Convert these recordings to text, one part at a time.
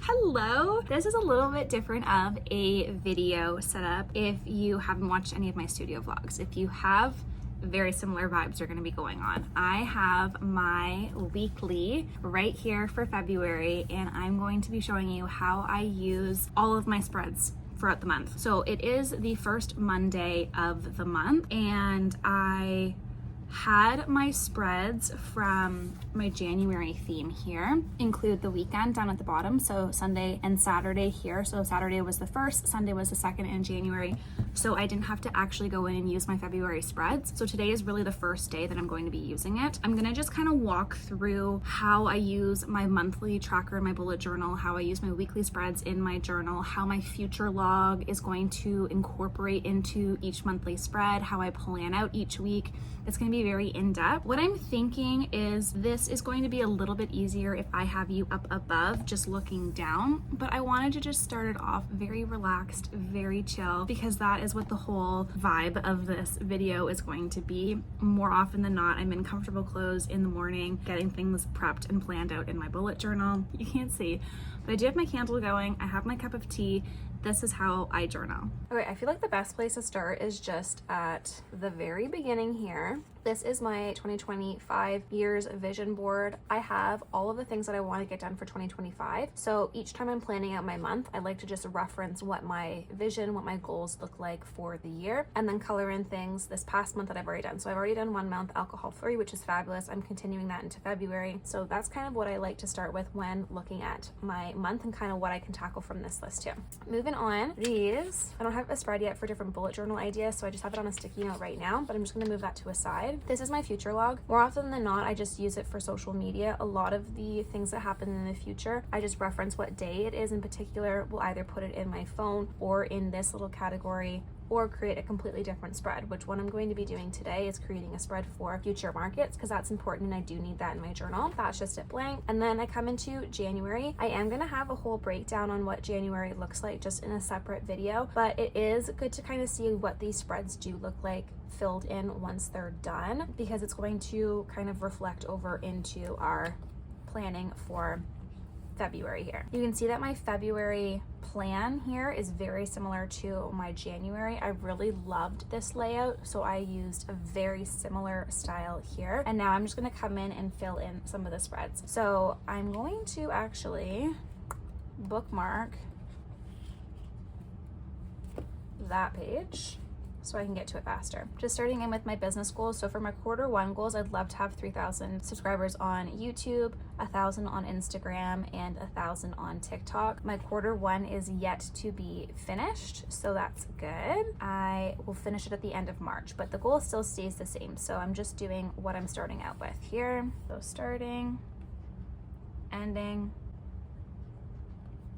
Hello! This is a little bit different of a video setup if you haven't watched any of my studio vlogs. If you have, very similar vibes are going to be going on. I have my weekly right here for February, and I'm going to be showing you how I use all of my spreads throughout the month. So it is the first Monday of the month, and I had my spreads from my January theme here include the weekend down at the bottom, so Sunday and Saturday here. So Saturday was the first, Sunday was the second in January, so I didn't have to actually go in and use my February spreads. So today is really the first day that I'm going to be using it. I'm gonna just kind of walk through how I use my monthly tracker in my bullet journal, how I use my weekly spreads in my journal, how my future log is going to incorporate into each monthly spread, how I plan out each week. It's going to be very in-depth. What I'm thinking is this is going to be a little bit easier if I have you up above just looking down, but I wanted to just start it off very relaxed, very chill, because that is what the whole vibe of this video is going to be. More often than not, I'm in comfortable clothes in the morning, getting things prepped and planned out in my bullet journal. You can't see, but I do have my candle going, I have my cup of tea. This is how I journal. Okay, I feel like the best place to start is just at the very beginning here. This is my 2025 year's vision board. I have all of the things that I want to get done for 2025. So each time I'm planning out my month, I like to just reference what my vision, what my goals look like for the year, and then color in things this past month that I've already done. So I've already done 1 month alcohol-free, which is fabulous. I'm continuing that into February. So that's kind of what I like to start with when looking at my month and kind of what I can tackle from this list too. Moving on, these, I don't have a spread yet for different bullet journal ideas, so I just have it on a sticky note right now, but I'm just gonna move that to a side. This is my future log. More often than not, I just use it for social media. A lot of the things that happen in the future, I just reference what day it is in particular. We'll either put it in my phone or in this little category, or create a completely different spread, which what I'm going to be doing today is creating a spread for future markets, because that's important and I do need that in my journal. That's just it blank. And then I come into January. I am gonna have a whole breakdown on what January looks like just in a separate video, but it is good to kind of see what these spreads do look like filled in once they're done, because it's going to kind of reflect over into our planning for February here. You can see that my February plan here is very similar to my January. I really loved this layout, so I used a very similar style here. And now I'm just gonna come in and fill in some of the spreads. So I'm going to actually bookmark that page so I can get to it faster. Just starting in with my business goals. So for my Q1 goals, I'd love to have 3,000 subscribers on YouTube, 1,000 on Instagram, and 1,000 on TikTok. My Q1 is yet to be finished, so that's good. I will finish it at the end of March, but the goal still stays the same. So I'm just doing what I'm starting out with here. So starting, ending,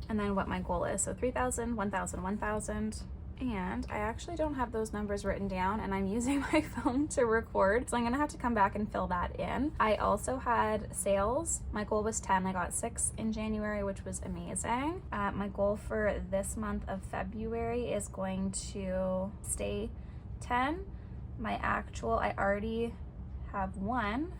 and then what my goal is. So 3,000, 1,000, 1,000. And I actually don't have those numbers written down, and I'm using my phone to record, so I'm gonna have to come back and fill that in. I also had sales. My goal was 10. I got 6 in January, which was amazing. My goal for this month of February is going to stay 10. My actual, I already have 1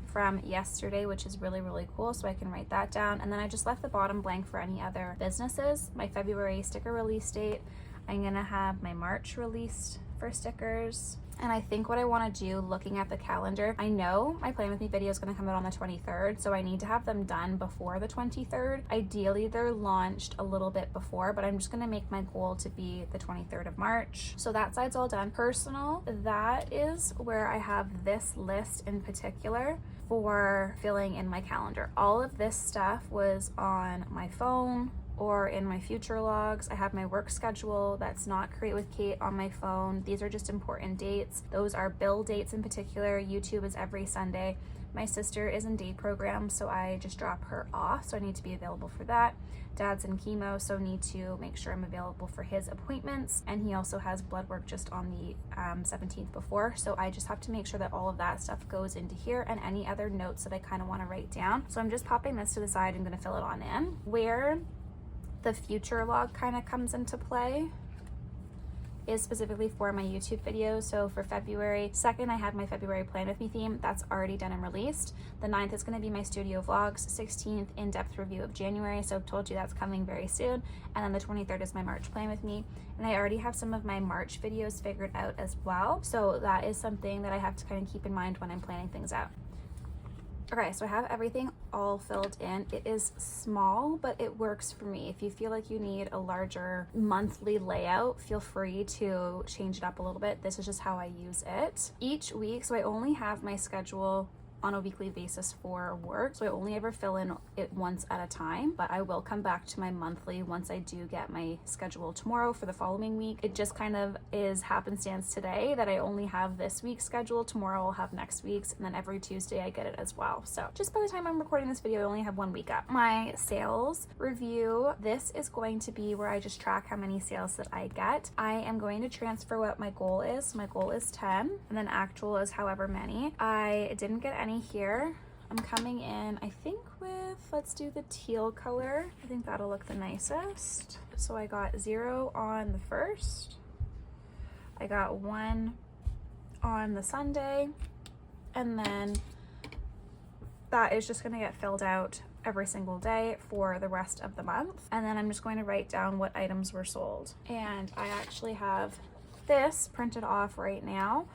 from yesterday, which is really, really cool, so I can write that down. And then I just left the bottom blank for any other businesses. My February sticker release date, I'm gonna have my March released for stickers. And I think what I want to do, looking at the calendar, I know my Plan With Me video is going to come out on the 23rd, so I need to have them done before the 23rd. Ideally, they're launched a little bit before, but I'm just going to make my goal to be the 23rd of March. So that side's all done. Personal, that is where I have this list in particular for filling in my calendar. All of this stuff was on my phone or in my future logs. I have my work schedule that's not Create with Kate on my phone. These are just important dates. Those are bill dates in particular. YouTube is every Sunday. My sister is in day program, so I just drop her off, so I need to be available for that. Dad's in chemo, so need to make sure I'm available for his appointments, and he also has blood work just on the 17th before, so I just have to make sure that all of that stuff goes into here, and any other notes that I kind of want to write down. So I'm just popping this to the side and going to fill it on in. Where the future log kind of comes into play is specifically for my YouTube videos. So for February 2nd, I have my February Plan With Me theme. That's already done and released. The 9th is going to be my studio vlogs. 16th, in-depth review of January. So I've told you that's coming very soon. And then the 23rd is my March Plan With Me. And I already have some of my March videos figured out as well. So that is something that I have to kind of keep in mind when I'm planning things out. Okay, so I have everything all filled in. It is small, but it works for me. If you feel like you need a larger monthly layout, feel free to change it up a little bit. This is just how I use it. Each week, so I only have my schedule on a weekly basis for work, so I only ever fill in it once at a time, but I will come back to my monthly once I do get my schedule tomorrow for the following week. It just kind of is happenstance today that I only have this week's schedule. Tomorrow I'll have next week's, and then every Tuesday I get it as well. So just by the time I'm recording this video, I only have 1 week up. My sales review, this is going to be where I just track how many sales that I get. I am going to transfer what my goal is. My goal is 10, and then actual is however many. I didn't get any here. I'm coming in, I think with, let's do the teal color. I think that'll look the nicest. So I got 0 on the 1st. I got 1 on the Sunday. And then that is just gonna get filled out every single day for the rest of the month. And then I'm just going to write down what items were sold. And I actually have this printed off right now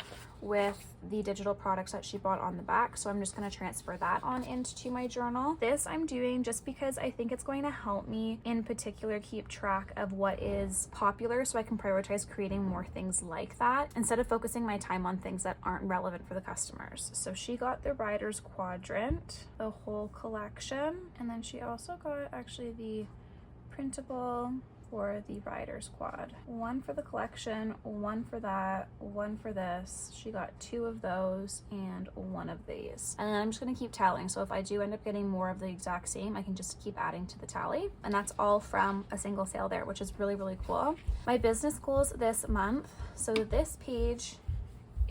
with the digital products that she bought on the back. So I'm just going to transfer that on into my journal. This I'm doing just because I think it's going to help me in particular keep track of what is popular, so I can prioritize creating more things like that instead of focusing my time on things that aren't relevant for the customers. So she got the Rider's Quadrant, the whole collection, and then she also got actually the printable for the Rider's Quad. 1 for the collection, 1 for that, 1 for this. She got 2 of those and 1 of these. And then I'm just gonna keep tallying. So if I do end up getting more of the exact same, I can just keep adding to the tally. And that's all from a single sale there, which is really, really cool. My business goals this month. So this page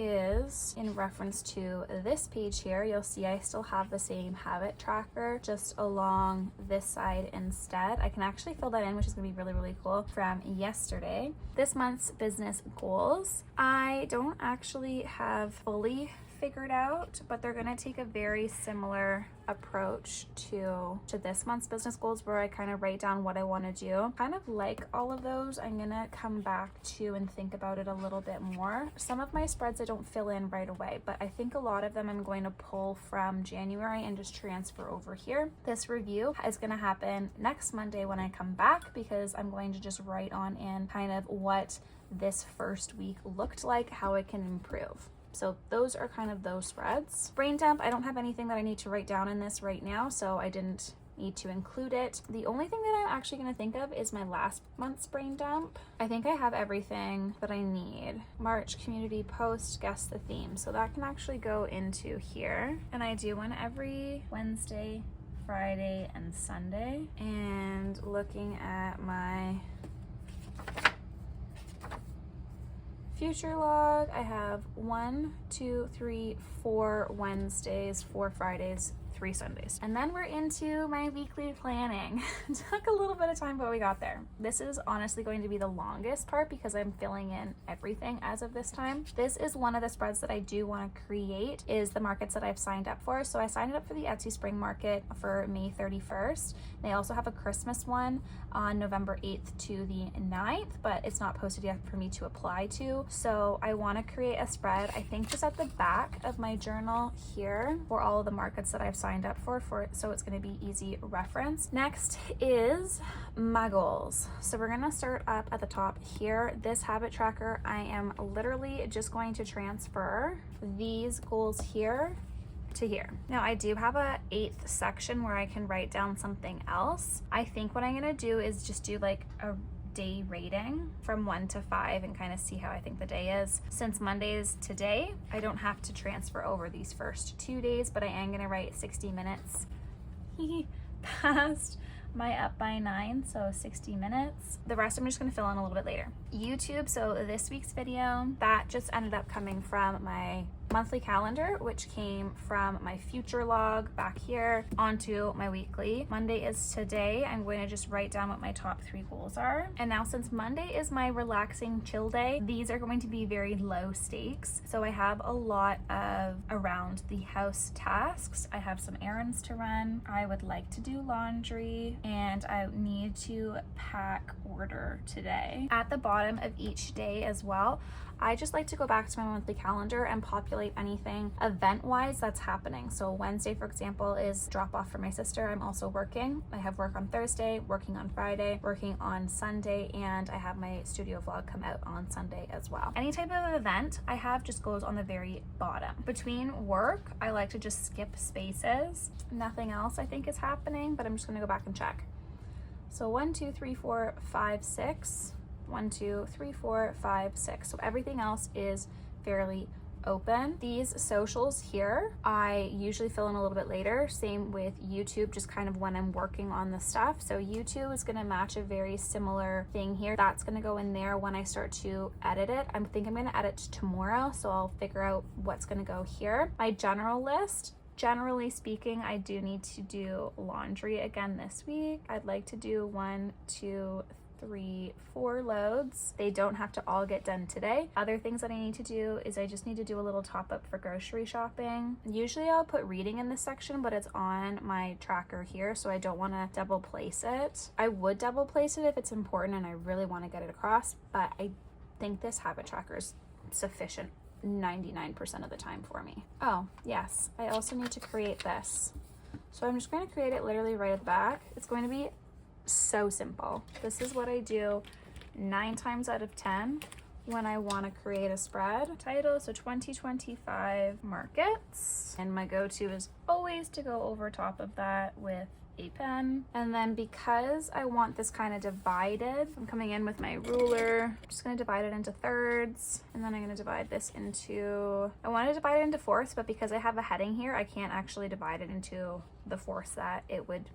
is in reference to this page here. You'll see I still have the same habit tracker just along this side instead. I can actually fill that in, which is gonna be really, really cool, from yesterday. This month's business goals, I don't actually have fully figured out, but they're gonna take a very similar approach to this month's business goals, where I kind of write down what I want to do. Kind of like all of those, I'm gonna come back to and think about it a little bit more. Some of my spreads I don't fill in right away, but I think a lot of them I'm going to pull from January and just transfer over here. This review is gonna happen next Monday when I come back, because I'm going to just write on in kind of what this first week looked like, how I can improve. So those are kind of those spreads. Brain dump, I don't have anything that I need to write down in this right now, so I didn't need to include it. The only thing that I'm actually going to think of is my last month's brain dump. I think I have everything that I need. March community post, guess the theme. So that can actually go into here. And I do one every Wednesday, Friday, and Sunday. And looking at my future log, I have 1, 2, 3, 4 Wednesdays, 4 Fridays, 3 Sundays. And then we're into my weekly planning. It took a little bit of time, but we got there. This is honestly going to be the longest part because I'm filling in everything as of this time. This is one of the spreads that I do want to create, is the markets that I've signed up for. So I signed up for the Etsy Spring Market for May 31st. They also have a Christmas one on November 8th to the 9th, but it's not posted yet for me to apply to. So I want to create a spread, I think just at the back of my journal here, for all of the markets that I've signed up for so it's going to be easy reference. Next is my goals. So we're going to start up at the top here. This habit tracker, I am literally just going to transfer these goals here to here. Now I do have a 8th section where I can write down something else. I think what I'm going to do is just do like a day rating from 1 to 5 and kind of see how I think the day is. Since Monday is today, I don't have to transfer over these first 2 days, but I am going to write 60 minutes past my up by 9, so 60 minutes. The rest I'm just going to fill in a little bit later. YouTube, so this week's video, that just ended up coming from my monthly calendar, which came from my future log back here, onto my weekly. Monday is today. I'm going to just write down what my top 3 goals are. And now since Monday is my relaxing chill day, these are going to be very low stakes. So I have a lot of around the house tasks. I have some errands to run. I would like to do laundry, and I need to pack order today. At the bottom of each day as well, I just like to go back to my monthly calendar and populate anything event-wise that's happening. So Wednesday, for example, is drop off for my sister. I'm also working. I have work on Thursday, working on Friday, working on Sunday, and I have my studio vlog come out on Sunday as well. Any type of event I have just goes on the very bottom. Between work, I like to just skip spaces. Nothing else I think is happening, but I'm just gonna go back and check. So 1, 2, 3, 4, 5, 6. 1, 2, 3, 4, 5, 6. So everything else is fairly open. These socials here, I usually fill in a little bit later. Same with YouTube, just kind of when I'm working on the stuff. So YouTube is gonna match a very similar thing here. That's gonna go in there when I start to edit it. I think I'm gonna edit tomorrow, so I'll figure out what's gonna go here. My general list, generally speaking, I do need to do laundry again this week. I'd like to do 1, 2, 3, 4 loads. They don't have to all get done today. Other things that I need to do is I just need to do a little top up for grocery shopping. Usually I'll put reading in this section, but it's on my tracker here, so I don't want to double place it. I would double place it if it's important and I really want to get it across, but I think this habit tracker is sufficient 99% of the time for me. Oh, yes. I also need to create this. So I'm just going to create it literally right at the back. It's going to be so simple. This is what I do 9 times out of 10 when I want to create a spread. Title, so 2025 markets. And my go-to is always to go over top of that with a pen. And then because I want this kind of divided, I'm coming in with my ruler. I'm just going to divide it into thirds, and then I'm going to divide this into, I want to divide it into fourths, but because I have a heading here, I can't actually divide it into the fourths that it would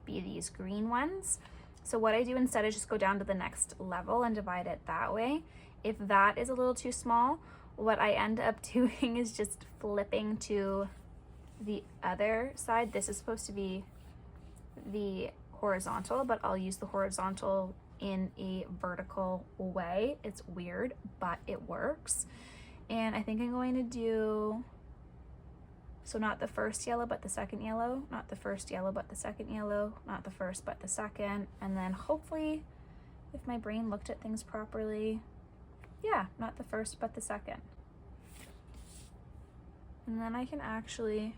be these green ones. So what I do instead is just go down to the next level and divide it that way. If that is a little too small, what I end up doing is just flipping to the other side. This is supposed to be the horizontal, but I'll use the horizontal in a vertical way. It's weird, but it works. And I think I'm going to do, so not the first yellow, but the second yellow, not the first yellow, but the second yellow, not the first, but the second. And then hopefully, if my brain looked at things properly, yeah, not the first, but the second. And then I can actually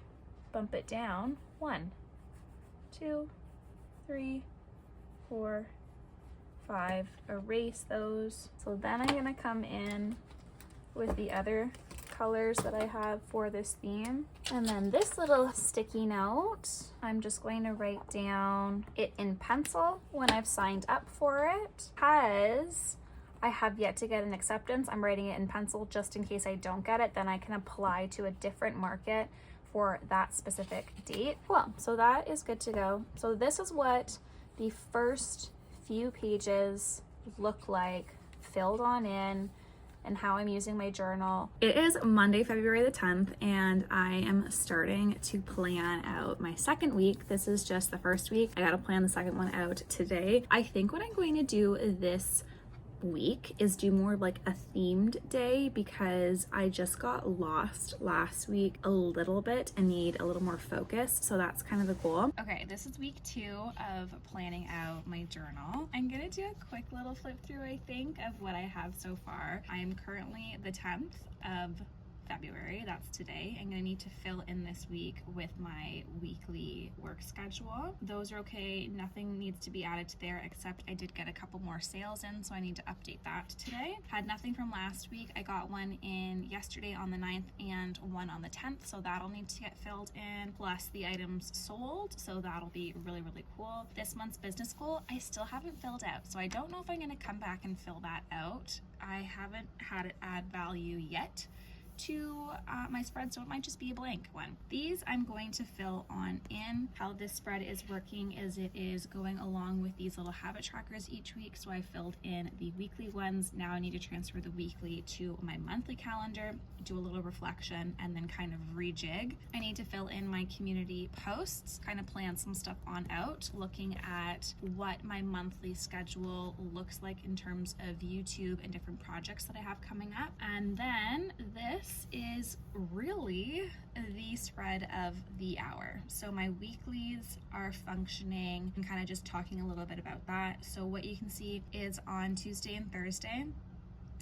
bump it down. 1, 2, 3, 4, 5, erase those. So then I'm gonna come in with the other colors that I have for this theme. And then this little sticky note, I'm just going to write down it in pencil when I've signed up for it. Because I have yet to get an acceptance, I'm writing it in pencil just in case I don't get it, then I can apply to a different market for that specific date. Cool, so that is good to go. So this is what the first few pages look like filled on in, and how I'm using my journal. It is Monday, February the 10th, and I am starting to plan out my second week. This is just the first week. I gotta plan the second one out today. I think what I'm going to do this week is do more like a themed day, because I just got lost last week a little bit and need a little more focus, so that's kind of the goal. Okay, this is week 2 of planning out my journal. I'm gonna do a quick little flip through, I think, of what I have so far. I am currently the 10th of February, that's today. I'm gonna need to fill in this week with my weekly work schedule. Those are okay, nothing needs to be added to there, except I did get a couple more sales in, so I need to update that today. Had nothing from last week. I got one in yesterday on the 9th and one on the 10th, so that'll need to get filled in, plus the items sold, so that'll be really, really cool. This month's business goal, I still haven't filled out, so I don't know if I'm gonna come back and fill that out. I haven't had it add value yet, to my spread, so it might just be a blank one. These I'm going to fill on in. How this spread is working is it is going along with these little habit trackers each week. So I filled in the weekly ones. Now I need to transfer the weekly to my monthly calendar, do a little reflection, and then kind of rejig. I need to fill in my community posts, kind of plan some stuff on out, looking at what my monthly schedule looks like in terms of YouTube and different projects that I have coming up. And then this is really the spread of the hour. So my weeklies are functioning and kind of just talking a little bit about that. So what you can see is on Tuesday and Thursday,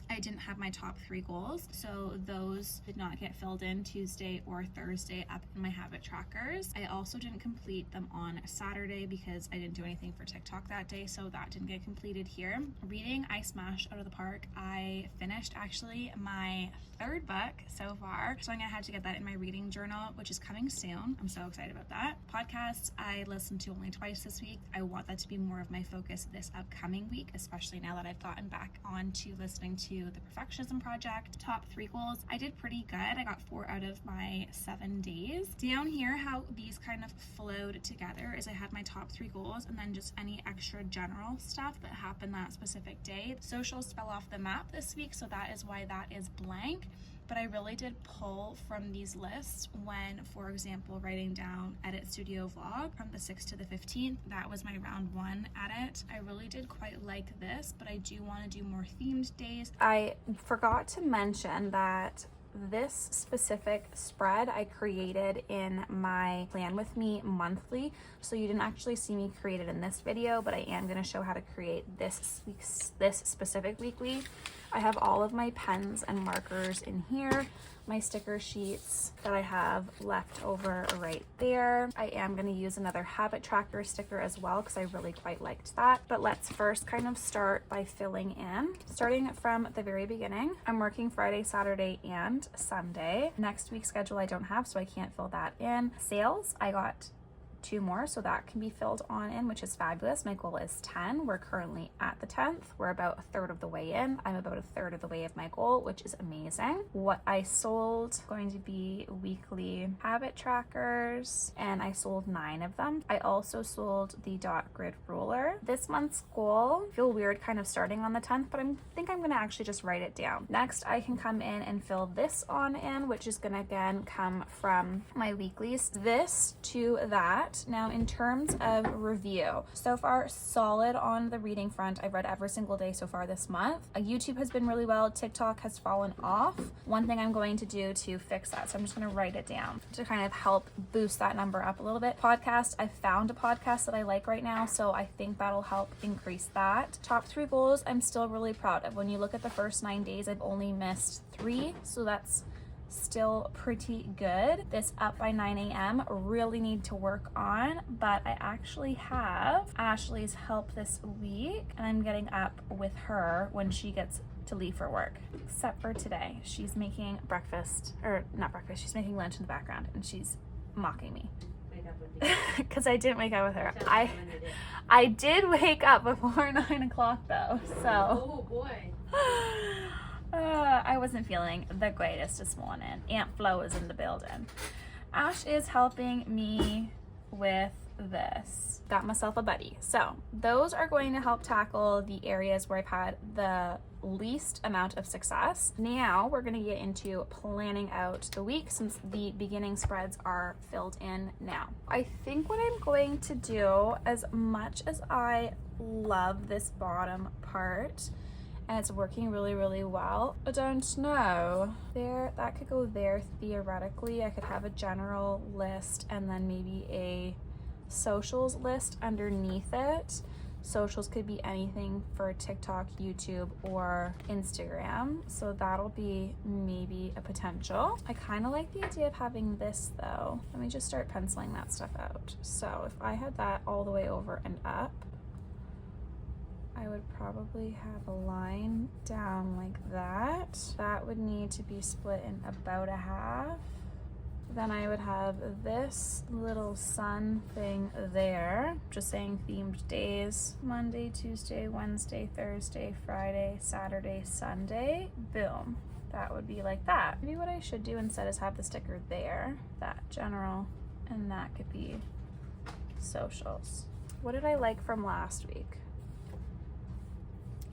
I didn't have my top 3 goals, so those did not get filled in Tuesday or Thursday up in my habit trackers. I also didn't complete them on Saturday because I didn't do anything for TikTok that day, so that didn't get completed here. Reading, I smashed out of the park. I finished actually my 3rd book so far, so I'm gonna have to get that in my reading journal, which is coming soon. I'm so excited about that. Podcasts, I listened to only twice this week. I want that to be more of my focus this upcoming week, especially now that I've gotten back onto listening to the Perfectionism Project. Top 3 goals, I did pretty good. I got 4 out of my 7 days. Down here, how these kind of flowed together is I had my top 3 goals and then just any extra general stuff that happened that specific day. Socials fell off the map this week, so that is why that is blank. But I really did pull from these lists when, for example, writing down edit studio vlog from the 6th to the 15th. That was my round 1 edit. I really did quite like this, but I do want to do more themed days. I forgot to mention that this specific spread I created in my Plan With Me monthly, so you didn't actually see me create it in this video, but I am going to show how to create this specific weekly. I have all of my pens and markers in here, my sticker sheets that I have left over right there. I am going to use another habit tracker sticker as well because I really quite liked that. But let's first kind of start by filling in. Starting from the very beginning, I'm working Friday, Saturday, and Sunday. Next week's schedule I don't have, so I can't fill that in. Sales, I got 2 more, so that can be filled on in, which is fabulous. My goal is 10. We're currently at the 10th. We're about 1/3 of the way in. I'm about 1/3 of the way of my goal, which is amazing. What I sold, going to be weekly habit trackers, and I sold 9 of them. I also sold the dot grid ruler. This month's goal, I feel weird kind of starting on the 10th, but I think I'm gonna actually just write it down. Next, I can come in and fill this on in, which is gonna again come from my weeklies. This to that. Now, in terms of review, so far solid on the reading front. I've read every single day so far this month. YouTube has been really well. TikTok has fallen off. One thing I'm going to do to fix that, so I'm just going to write it down to kind of help boost that number up a little bit. Podcast, I found a podcast that I like right now, so I think that'll help increase that. Top 3 goals, I'm still really proud of. When you look at the first 9 days, I've only missed 3, so that's still pretty good. This up by 9 a.m. really need to work on, but I actually have Ashley's help this week, and I'm getting up with her when she gets to leave for work, except for today. She's making breakfast, or not breakfast, she's making lunch in the background, and she's mocking me because I didn't wake up with her. I did wake up before 9 o'clock though, so oh boy. I wasn't feeling the greatest this morning. Aunt Flo is in the building. Ash is helping me with this. Got myself a buddy. So those are going to help tackle the areas where I've had the least amount of success. Now we're going to get into planning out the week since the beginning spreads are filled in now. I think what I'm going to do, as much as I love this bottom part, and it's working really well, I don't know. There, that could go there theoretically. I could have a general list and then maybe a socials list underneath it. Socials could be anything for TikTok, YouTube, or Instagram. So that'll be maybe a potential. I kind of like the idea of having this though. Let me just start penciling that stuff out. So if I had that all the way over and up, I would probably have a line down like that. That would need to be split in about a half. Then I would have this little sun thing there, just saying themed days. Monday, Tuesday, Wednesday, Thursday, Friday, Saturday, Sunday. Boom. that would be like that. Maybe what I should do instead is have the sticker there, that general, and that could be socials. What did I like from last week?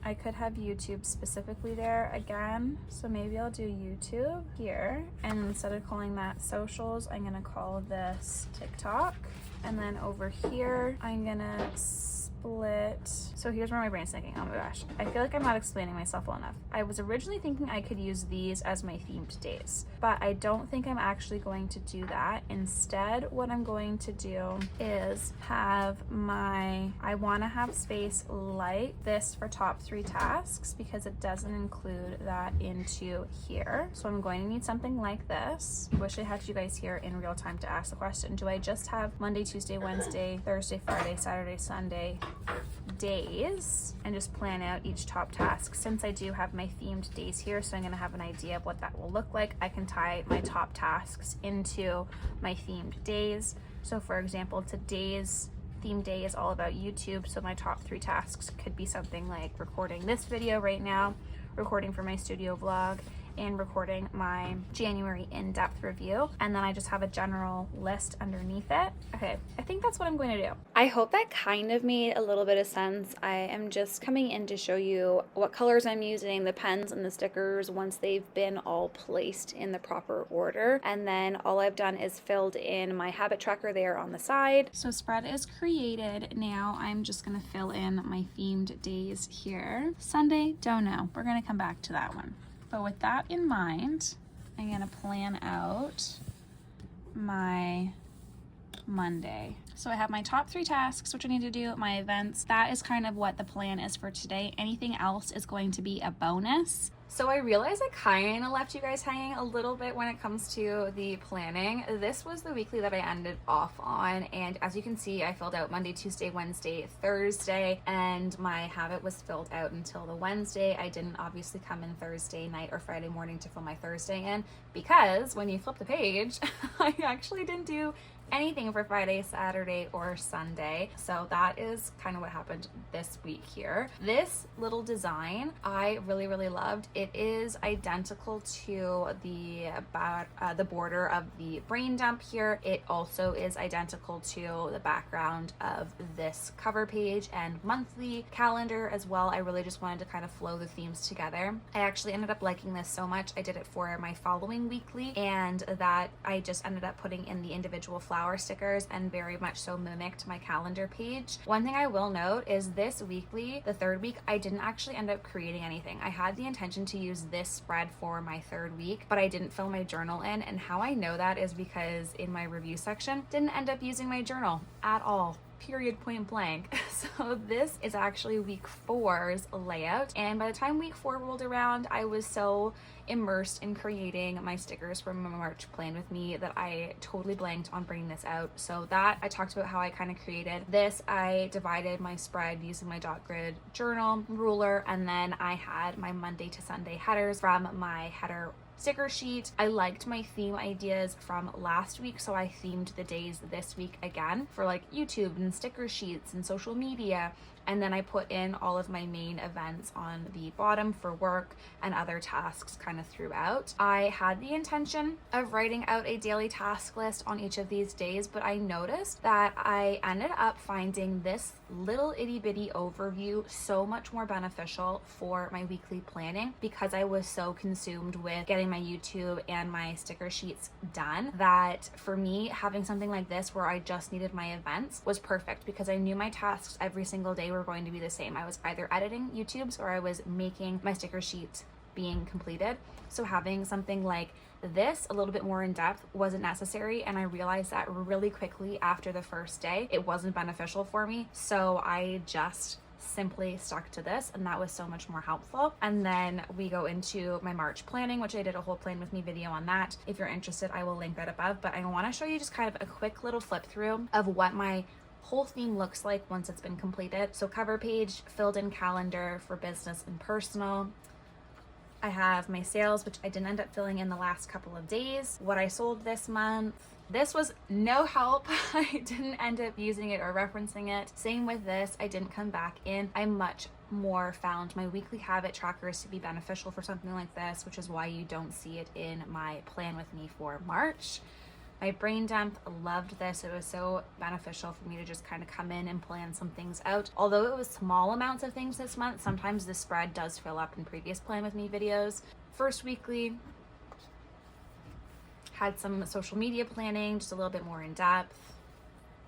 I could have YouTube specifically there again, so maybe I'll do YouTube here, and instead of calling that socials, I'm gonna call this TikTok, and then over here I'm gonna split. So here's where my brain's thinking, oh my gosh, I feel like I'm not explaining myself well enough. I was originally thinking I could use these as my themed days, but I don't think I'm actually going to do that. Instead, what I'm going to do is have I want to have space like this for top 3 tasks because it doesn't include that into here. So I'm going to need something like this. I wish I had you guys here in real time to ask the question, do I just have Monday, Tuesday, Wednesday, Thursday, Friday, Saturday, Sunday days and just plan out each top task? Since I do have my themed days here, so I'm going to have an idea of what that will look like, I can tie my top tasks into my themed days. So for example, today's theme day is all about YouTube, so my top 3 tasks could be something like recording this video right now, recording for my studio vlog, and recording my January in-depth review, and then I just have a general list underneath it. Okay, I think that's what I'm going to do. I hope that kind of made a little bit of sense. I am just coming in to show you what colors I'm using, the pens and the stickers once they've been all placed in the proper order, and then all I've done is filled in my habit tracker there on the side. So spread is created. Now I'm just gonna fill in my themed days here. Sunday, don't know. We're gonna come back to that one. But with that in mind, I'm gonna plan out my Monday. So I have my top 3 tasks, which I need to do, my events. That is kind of what the plan is for today. Anything else is going to be a bonus. So I realized I kind of left you guys hanging a little bit when it comes to the planning. This was the weekly that I ended off on, and as you can see, I filled out Monday, Tuesday, Wednesday, Thursday, and my habit was filled out until the Wednesday. I didn't obviously come in Thursday night or Friday morning to fill my Thursday in, because when you flip the page, I actually didn't do anything for Friday, Saturday, or Sunday. So that is kind of what happened this week here. This little design I really loved. It is identical to the border of the brain dump here. It also is identical to the background of this cover page and monthly calendar as well. I really just wanted to kind of flow the themes together. I actually ended up liking this so much, I did it for my following weekly, and that I just ended up putting in the individual flower stickers and very much so mimicked my calendar page. One thing I will note is this weekly, the 3rd week, I didn't actually end up creating anything. I had the intention to use this spread for my 3rd week, but I didn't fill my journal in, and how I know that is because in my review section, didn't end up using my journal at all. Period, point blank. So this is actually week 4's layout, and by the time week 4 rolled around, I was so immersed in creating my stickers for my March plan with me that I totally blanked on bringing this out. So that I talked about how I kind of created this. I divided my spread using my dot grid journal ruler, and then I had my Monday to Sunday headers from my header sticker sheet. I liked my theme ideas from last week, so I themed the days this week again for like YouTube and sticker sheets and social media, and then I put in all of my main events on the bottom for work and other tasks kind of throughout. I had the intention of writing out a daily task list on each of these days, but I noticed that I ended up finding this little itty bitty overview so much more beneficial for my weekly planning, because I was so consumed with getting my YouTube and my sticker sheets done, that for me having something like this where I just needed my events was perfect, because I knew my tasks every single day were going to be the same. I was either editing YouTubes or I was making my sticker sheet being completed. So having something like this a little bit more in depth wasn't necessary, and I realized that really quickly after the first day it wasn't beneficial for me, so I just simply stuck to this, and that was so much more helpful. And then we go into my March planning, which I did a whole plan with me video on that. If you're interested, I will link that above, but I want to show you just kind of a quick little flip through of what my whole theme looks like once it's been completed. So cover page, filled in calendar for business and personal, I have my sales, which I didn't end up filling in the last couple of days. What I sold this month. This was no help. I didn't end up using it or referencing it. Same with this. I didn't come back in. I much more found my weekly habit trackers to be beneficial for something like this, which is why you don't see it in my plan with me for March. My brain dump, loved this. It was so beneficial for me to just kind of come in and plan some things out. Although it was small amounts of things this month, sometimes the spread does fill up in previous plan with me videos. First weekly, had some social media planning, just a little bit more in depth.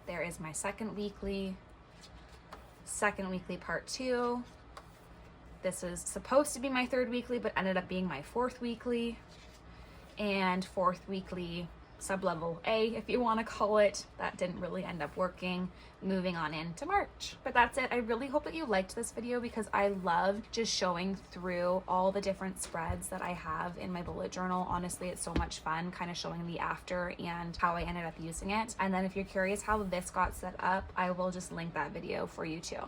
There is my second weekly part 2. This is supposed to be my third weekly, but ended up being my fourth weekly. And fourth weekly sub-level A, if you want to call it. That didn't really end up working. Moving on into March. But that's it. I really hope that you liked this video because I love just showing through all the different spreads that I have in my bullet journal. Honestly, it's so much fun kind of showing the after and how I ended up using it. And then if you're curious how this got set up, I will just link that video for you too.